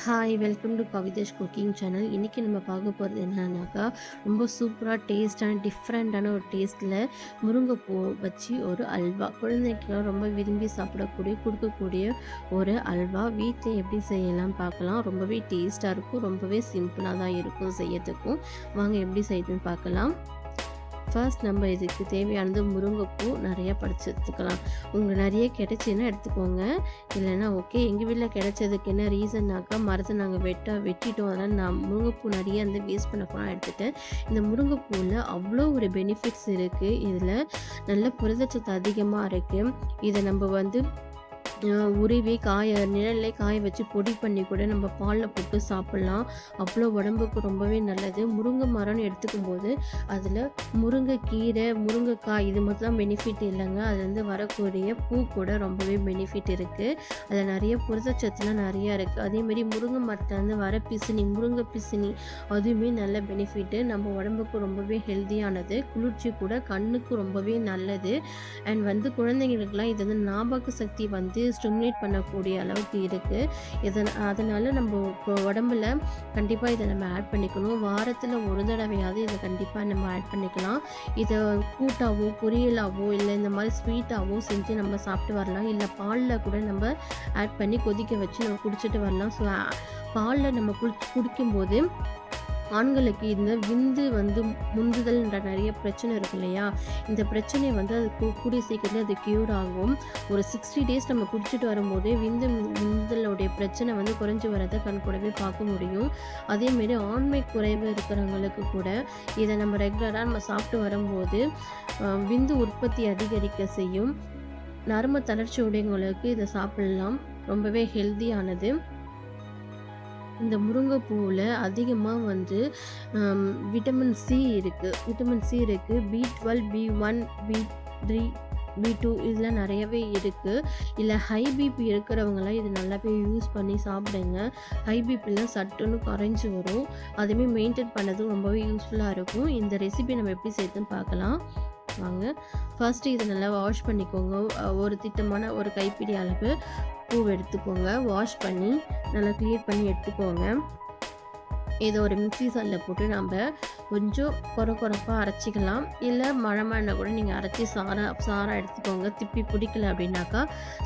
Hi welcome to Kavithesh cooking channel. இன்றைக்கி நம்ம பார்க்க போகிறது என்னன்னாக்கா, ரொம்ப சூப்பராக டேஸ்டான டிஃப்ரெண்ட்டான ஒரு டேஸ்ட்டில் முருங்கைப்பூ வச்சு ஒரு அல்வா. குழந்தைக்கெல்லாம் ரொம்ப விரும்பி சாப்பிடக்கூடிய கொடுக்கக்கூடிய ஒரு அல்வா வீட்டில் எப்படி செய்யலாம் பார்க்கலாம். ரொம்பவே டேஸ்ட்டாக இருக்கும், ரொம்பவே சிம்பிளாக தான் இருக்கும் செய்யறதுக்கும். வாங்க எப்படி செய்யுதுன்னு பார்க்கலாம். ஃபர்ஸ்ட் நம்ம இதுக்கு தேவையானது முருங்கைப்பூ நிறையா பறித்து எடுத்துக்கலாம். உங்களுக்கு நிறைய கிடைச்சின்னா எடுத்துக்கோங்க, இல்லைன்னா ஓகே. எங்கள் வீட்டில் கிடைச்சதுக்கு என்ன ரீசன்னாக்கா, மரத்தை நாங்கள் வெட்டிட்டோம். அதனால் நான் முருங்கைப்பூ நிறைய வந்து வேஸ்ட் பண்ண போனால் எடுத்துட்டேன். இந்த முருங்கைப்பூவில் அவ்வளோ ஒரு பெனிஃபிட்ஸ் இருக்குது. இதில் நல்ல புரதச்சத்து அதிகமாக இருக்குது. இதை நம்ம வந்து உருவி நிழல்லே காய வச்சு பொடி பண்ணி கூட நம்ம பாலில் போட்டு சாப்பிட்லாம். அவ்வளோ உடம்புக்கு ரொம்பவே நல்லது. முருங்கை மரம்னு எடுத்துக்கும் போது அதில் முருங்கைக்கீரை, முருங்கைக்காய் இது மட்டும் தான் பெனிஃபிட் இல்லைங்க. அதுலேருந்து வரக்கூடிய பூ கூட ரொம்பவே பெனிஃபிட் இருக்குது. அதில் நிறைய புரதச்சத்துலாம் நிறையா இருக்குது. அதேமாரி முருங்கை மரத்துலேருந்து வர முருங்கை பிசினி அதுவுமே நல்ல பெனிஃபிட்டு. நம்ம உடம்புக்கு ரொம்பவே ஹெல்த்தியானது. குளிர்ச்சி கூட, கண்ணுக்கு ரொம்பவே நல்லது. அண்ட் வந்து குழந்தைங்களுக்கெல்லாம் இது வந்து ஞாபக சக்தி வந்து ஸ்டிமுலேட் பண்ணக்கூடிய அளவுக்கு இருக்குது. அதனால் நம்ம உடம்புல கண்டிப்பாக இதை நம்ம ஆட் பண்ணிக்கணும். வாரத்தில் ஒரு தடவையாவது இதை கண்டிப்பாக நம்ம ஆட் பண்ணிக்கலாம். இதை கூட்டாவோ பொரியலாவோ இல்லை இந்த மாதிரி ஸ்வீட்டாவோ செஞ்சு நம்ம சாப்பிட்டு வரலாம். இல்லை பாலில் கூட நம்ம ஆட் பண்ணி கொதிக்க வச்சு நம்ம குடிச்சிட்டு வரலாம். ஸோ பாலில் நம்ம குடிக்கும்போது ஆண்களுக்கு இந்த விந்து வந்து முந்துதல்ன்ற நிறைய பிரச்சனை இருக்கு இல்லையா, இந்த பிரச்சனையை வந்து அது கூடிய சீக்கிரத்தில் அது க்யூர் ஆகும். ஒரு 60 days நம்ம குடிச்சிட்டு வரும்போதே விந்து முந்துதலுடைய பிரச்சனை வந்து குறைஞ்சி வரதை கண்கூடவே பார்க்க முடியும். அதேமாரி ஆண்மை குறைவு இருக்கிறவங்களுக்கு கூட இதை நம்ம ரெகுலராக நம்ம சாப்பிட்டு வரும்போது விந்து உற்பத்தி அதிகரிக்க செய்யும். நரம்பு தளர்ச்சி உடையவங்களுக்கு இதை சாப்பிடலாம். ரொம்பவே ஹெல்த்தியானது. இந்த முருங்கைப்பூவில் அதிகமாக வந்து விட்டமின் சி இருக்குது. B12, B1, B3, B2 இதெல்லாம் நிறையவே இருக்குது. இல்லை ஹை பிபி இருக்கிறவங்களாம் இது நல்லாவே யூஸ் பண்ணி சாப்பிடுங்க. ஹை பிபிலாம் சட்டுன்னு குறைஞ்சி வரும். அதுவுமே மெயின்டைன் பண்ணதும் ரொம்பவே யூஸ்ஃபுல்லாக இருக்கும். இந்த ரெசிபி நம்ம எப்படி செய்யுதுன்னு பார்க்கலாம் வாங்க. ஃபர்ஸ்ட்டு இதை நல்லா வாஷ் பண்ணிக்கோங்க. ஒரு திட்டமான ஒரு கைப்பிடி அளவு பூ எடுத்துக்கோங்க. வாஷ் பண்ணி நல்லா க்ளீன் பண்ணி எடுத்துக்கோங்க. இதை ஒரு மிக்ஸி ஜாரில் போட்டு நம்ம கொஞ்சம் கொரப்பாக அரைச்சிக்கலாம். இல்லை மழை கூட நீங்கள் அரைச்சி சாரா எடுத்துக்கோங்க. திப்பி பிடிக்கல அப்படின்னாக்கா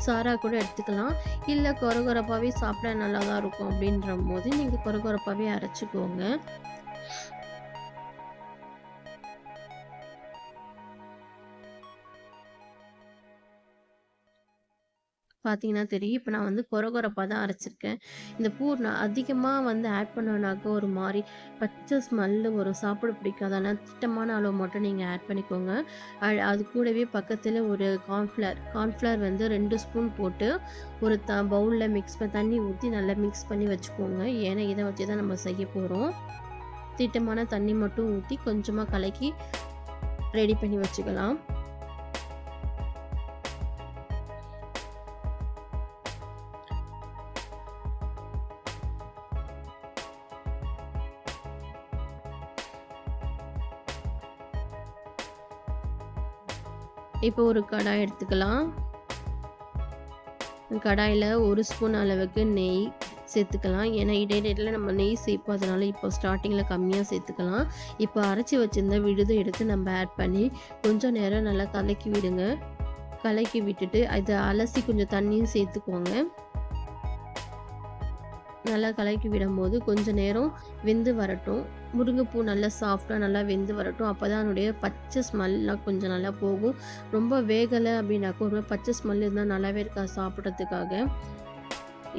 சாரா கூட எடுத்துக்கலாம். இல்லை கொரப்பாகவே சாப்பிட நல்லா தான் இருக்கும் அப்படின்ற போது நீங்கள் கொரப்பாகவே அரைச்சிக்கோங்க. பார்த்தீங்கன்னா தெரியும். இப்போ நான் வந்து கொரப்பாக தான் அரைச்சிருக்கேன். இந்த பூ நான் அதிகமாக வந்து ஆட் பண்ணோன்னாக்க ஒரு மாதிரி பச்சை ஸ்மெல்லு வரும், சாப்பிட பிடிக்காது. ஆனால் திட்டமான அளவு மட்டும் நீங்கள் ஆட் பண்ணிக்கோங்க. அது கூடவே பக்கத்தில் ஒரு கார்ன்ஃப்ளவர் வந்து 2 ஸ்பூன் போட்டு ஒரு பவுலில் தண்ணி ஊற்றி நல்லா மிக்ஸ் பண்ணி வச்சுக்கோங்க. ஏன்னா இதை வச்சு தான் நம்ம செய்ய போகிறோம். திட்டமான தண்ணி மட்டும் ஊற்றி கொஞ்சமாக கலக்கி ரெடி பண்ணி வச்சுக்கலாம். இப்போ ஒரு கடாய் எடுத்துக்கலாம். கடாயில் 1 ஸ்பூன் அளவுக்கு நெய் சேர்த்துக்கலாம். ஏன்னா இடையில நம்ம நெய் சேர்ப்போம், அதனால இப்போ ஸ்டார்டிங்கில் கம்மியாக சேர்த்துக்கலாம். இப்போ அரைச்சி வச்சுருந்த விழுதை எடுத்து நம்ம ஆட் பண்ணி கொஞ்சம் நேரம் நல்லா கலக்கி விடுங்க. கலக்கி விட்டுட்டு அதை அலசி கொஞ்சம் தண்ணியும் சேர்த்துக்கோங்க. நல்லா கலக்கி விடும்போது கொஞ்சம் நேரம் வெந்து வரட்டும். முருங்கைப்பூ நல்லா சாஃப்டாக நல்லா வெந்து வரட்டும். அப்போ தான் அதனுடைய பச்சை ஸ்மெல்லாம் கொஞ்சம் நல்லா போகும். ரொம்ப வேகலை அப்படின்னாக்கா ஒரு பச்சை ஸ்மெல் இருந்தால் நல்லாவே இருக்காது சாப்பிட்றதுக்காக.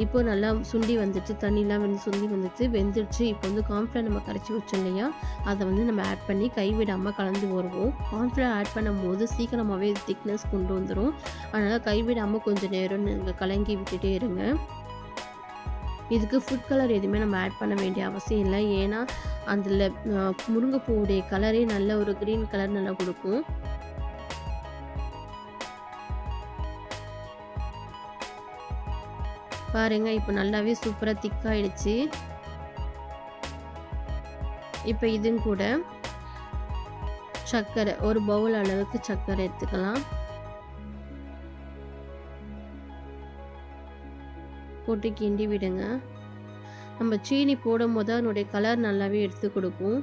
இப்போ நல்லா சுண்டி வந்துச்சு, தண்ணிலாம் வந்து சுண்டி வெந்துடுச்சு. இப்போ வந்து கார்ன்ஃப்ளவர் நம்ம கரைச்சி வச்சோம் இல்லையா, அதை வந்து நம்ம ஆட் பண்ணி கைவிடாமல் கலந்து வருவோம். கார்ன்ஃப்ளவர் ஆட் பண்ணும்போது சீக்கிரமாகவே திக்னஸ் கொண்டு வந்துடும். அதனால் கைவிடாமல் கொஞ்சம் நேரம் நீங்கள் கலங்கி விட்டுட்டே இருங்க. இதுக்கு ஃபுட் கலர் எதுவுமே நம்ம ஆட் பண்ண வேண்டிய அவசியம் இல்லை. ஏன்னா அதில் முருங்கைப்பூவுடைய கலரே நல்ல ஒரு க்ரீன் கலர் நல்லா கொடுக்கும். பாருங்க, இப்போ நல்லாவே சூப்பராக திக்காயிடுச்சு. இப்போ இதுவும் கூட சர்க்கரை ஒரு பவுல் அளவுக்கு சர்க்கரை எடுத்துக்கலாம். போட்டு கிண்டி விடுங்க. நம்ம சீனி போடும்போது அதனுடைய கலர் நல்லாவே எடுத்து குடுக்கும்.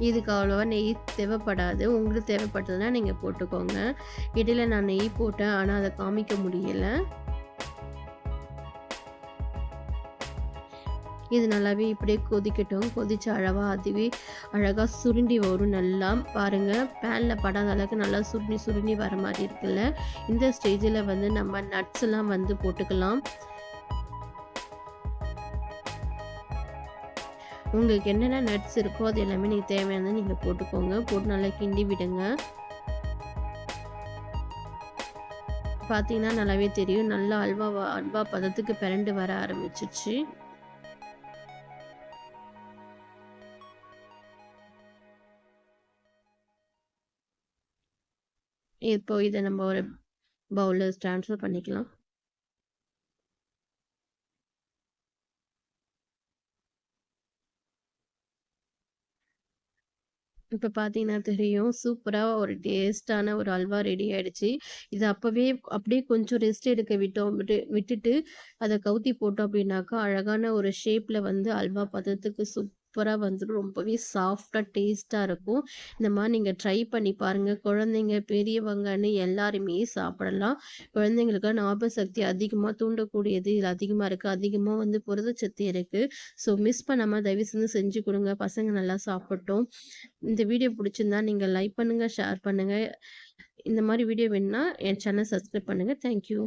இதுக்கு அவ்வளவா நெய் தேவைப்படாது. உங்களுக்கு தேவைப்பட்டதுன்னா நீங்க போட்டுக்கோங்க. இடையில நான் நெய் போட்டேன். ஆனா அத காமிக்க முடியல. இது நல்லாவே இப்படியே கொதிக்கட்டும். கொதிச்சு அதுவே அழகா சுருண்டி வரும் நல்லா. பாருங்க பேன்ல படாத அளவுக்கு நல்லா சுருண்டி சுருண்டி வர மாரி இருக்குல்ல. இந்த ஸ்டேஜ்ல வந்து நம்ம நட்ஸ் எல்லாம் வந்து போட்டுக்கலாம். உங்களுக்கு என்னென்ன நட்ஸ் இருக்கோ அது எல்லாமே நீங்க தேவையானத நீங்க போட்டுக்கோங்க. போட்டு நல்லா கிண்டி விடுங்க. பார்த்தீங்கன்னா நல்லாவே தெரியும். நல்லா அல்வா பதத்துக்கு பெரண்டு வர ஆரம்பிச்சுருச்சு. இப்போ இத நம்ம ஒரு பவுல்ல ட்ரான்ஸ்ஃபர் பண்ணிக்கலாம். இப்ப பார்த்தீங்கன்னா தெரியும். சூப்பரா ஒரு டேஸ்ட்டான ஒரு அல்வா ரெடி ஆயிடுச்சு. இது அப்பவே அப்படியே கொஞ்சம் ரெஸ்ட் எடுக்க விட்டுட்டு அத கவுத்தி போட்டோம் அப்படின்னாக்கா, அழகான ஒரு ஷேப்ல வந்து அல்வா பதத்துக்கு சூப்பரா வந்துரும். ரொம்பவே சாஃப்ட்டா டேஸ்ட்டா இருக்கும். இந்த மாரி நீங்க ட்ரை பண்ணி பாருங்க. குழந்தைங்க, பெரியவங்கன்னு எல்லாருமே சாப்பிடலாம். குழந்தைங்களுக்கான ஞாபக சக்தி அதிகமா தூண்டக்கூடியது இதுல அதிகமா இருக்கு. அதிகமா வந்து புரதச்சத்து இருக்கு. ஸோ மிஸ் பண்ணாம தயவு செஞ்சு குடுங்க. பசங்க நல்லா சாப்பிடட்டும். இந்த வீடியோ புடிச்சிருந்தா நீங்க லைக் பண்ணுங்க, ஷேர் பண்ணுங்க. இந்த மாரி வீடியோ வேணும்னா என் சேனல் சப்ஸ்கிரைப் பண்ணுங்க. Thank you.